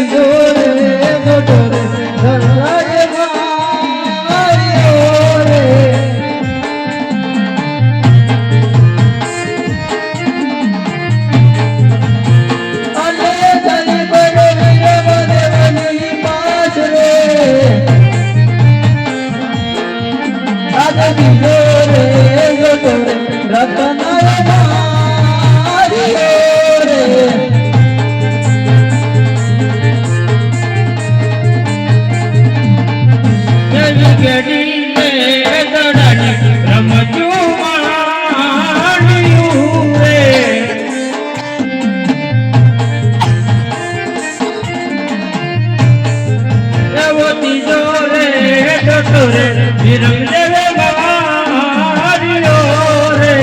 દીધો રે મોટો રે ધનરાજ માર્યો રે અને ધની બને વીર બનેવાની પાછ રે રાજ દીધો રે મોટો રે રતનાય માર્યો રે ગડી ને ગડાની રમતું માણ્યું રે એવો ત્રીજો રે ડોટો રે વિરમ દેવે માર્યો રે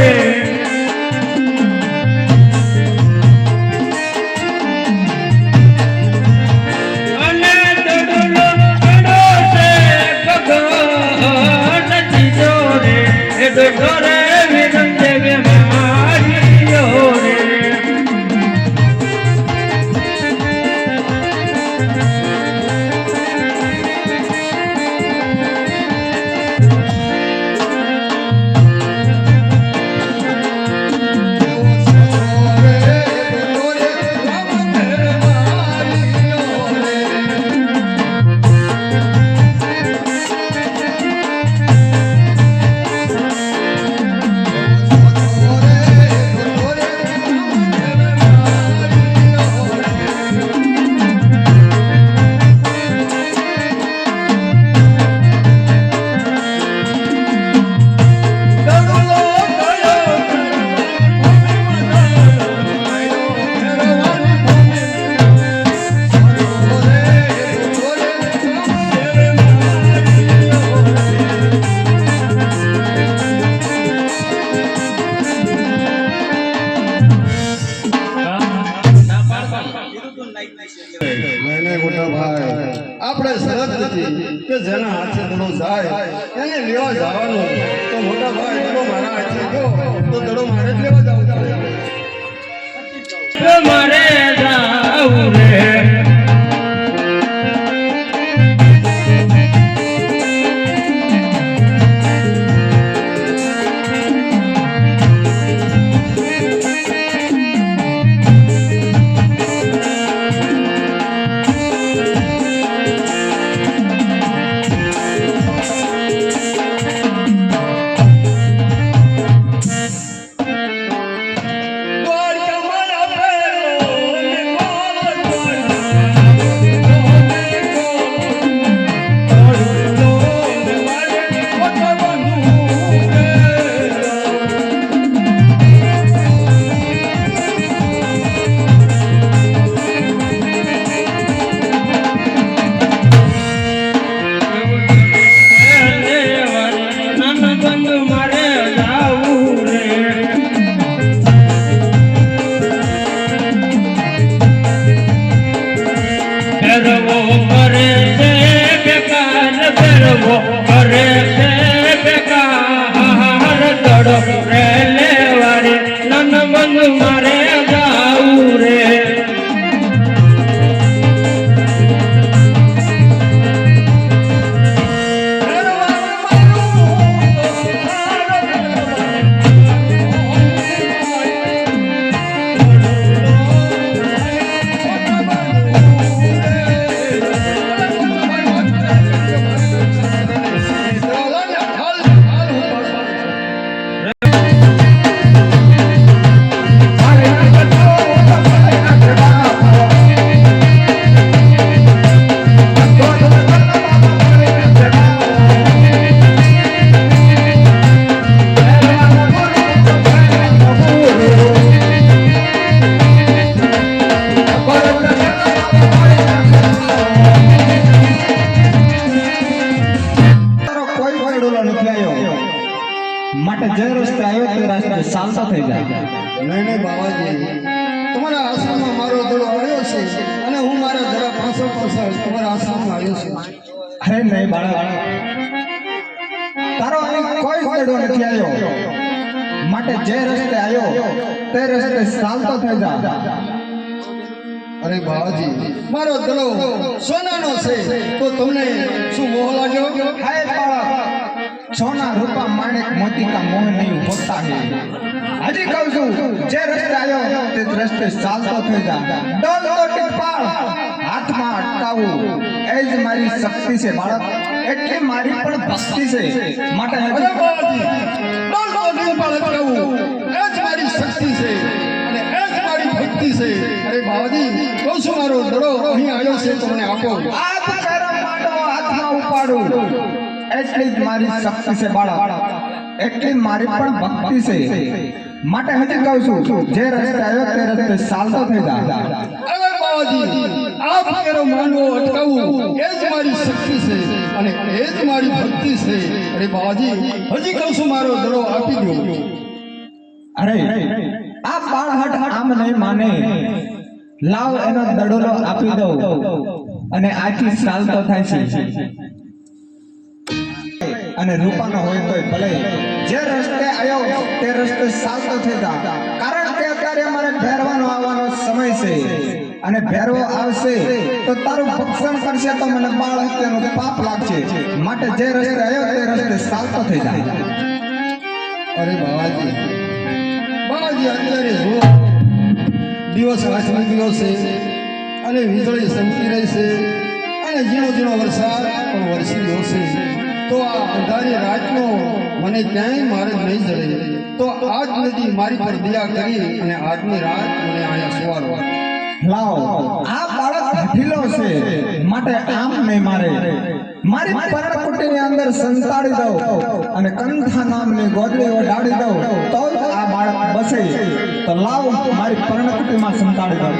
અને ડોડલો ડોટો રે વિરમ દેવે માર્યો રે આપણે શરત નથી કે જેના હાથે દડો જાય એને લેવા જવાનું તો મોટા ભાઈ દડો મારા હાથે ગયો તો દડો મારે જ લેવા જવું મારે જાવું રે માટે જે રસ્તે આવ્યો તે રસ્તે ચાલતા થઈ જાય. નહીં બાબાજી, તમારા આશ્રમમાં મારો દડો આવ્યો છે અને હું મારા જરા પાછળ તમારા આશ્રમમાં આવ્યો છું. અરે નહીં બાળા, તારો કોઈ દડો નથી આવ્યો. માટે જે રસ્તે આવ્યો તે રસ્તે ચાલતો થઈ જા. અરે બાવાજી મારો દડો સોનાનો છે તો તમને શું મોહ લાગ્યો? हाय बालक सोना रूपा माणिक मोती का मोह नहीं होता है हजी कहूं છું જે રસ્તે આવ્યો તે રસ્તે ચાલતો થઈ જા ડોલ તો ટીપાળ હાથમાં અટકાવું એ જ મારી શક્તિ છે બાળક એટલી મારી પણ ભક્તિ છે માટે અરે બાવાજી ડોલ તો ટીપાળ અટકાવું એ જ મારી શક્તિ છે અને એ જ મારી ભક્તિ છે. અરે બાવાજી કહું છું મારો દડો અહીં આવ્યો છે તમને આપો. આપ કરમ માંડો હાથમાં ઉપાડું એટલી જ મારી શક્તિ છે બાળક એટલી મારી પણ ભક્તિ છે માટે હજી કહું છું જે રસ્તે આવ્યો તે રસ્તે ચાલતો થઈ જા અરે બાવાજી આપ કેરો માંડવો અટકાવું એ જ મારી શક્તિ છે અને એ જ મારી ભક્તિ છે. અરે બાવાજી હજી કહું છું મારો દડો આપી દો. અરે આ બાળહટ આમ નહીં માને લાવ એનો દડોલો આપી દઉં અને આથી ચાલતો થાય છે અને રૂપાનો હોય તોય ભલે જે રસ્તે આવ્યો તે રસ્તે ચાલતો થઈ જા કારણ કે અત્યારે અમારે ભેરવાનો આવવાનો સમય છે અને ભેરવો આવશે તો તારું ભક્ષણ કરશે તો મને બાળ હત્યાનું પાપ લાગશે માટે જે રસ્તે આવ્યો તે રસ્તે ચાલતો થઈ જા. અરે બાવાજી અત્યારે જો દિવસ આઠમી ગયો છે અને વીજળી ચમકી રહી છે અને ઝીણો ઝીણો વરસાદ પણ વરસી રહ્યો છે તો આ અંધારી રાતનો મને ક્યાંય માર્ગ નહીં જડે તો આજ નદી મારી પર દયા કરી અને આજની રાત મને અહીંયા સુવાડો. લાવ આ બાળક ઢીલો છે માટે આમ નહીં મારે મારી પર્ણકુટીની અંદર સંતાડી દઉં અને કંઠા નામની ગોદડી ઓઢાડી દઉં તો જ આ બાળક બસે તો લાવ મારી પર્ણકુટીમાં સંતાડી દઉં.